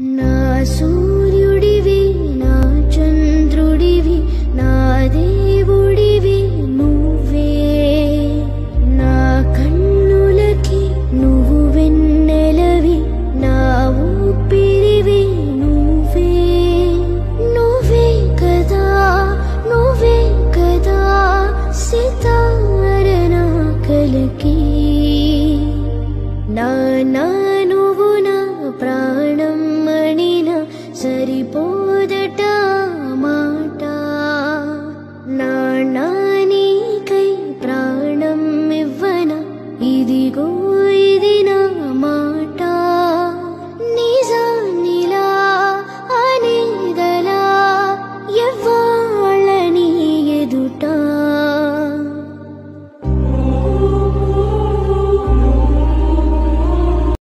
నా సూర్యుడివి నా చంద్రుడివి నా దేవుడివి నువ్వే నా కన్నులకి నువ్వు వెన్నెలవి నా ఊపిరివి నువ్వే నువ్వే కదా సితార నా కలకి నా నువ్వు నా ప్రాణం మణిన సరిపో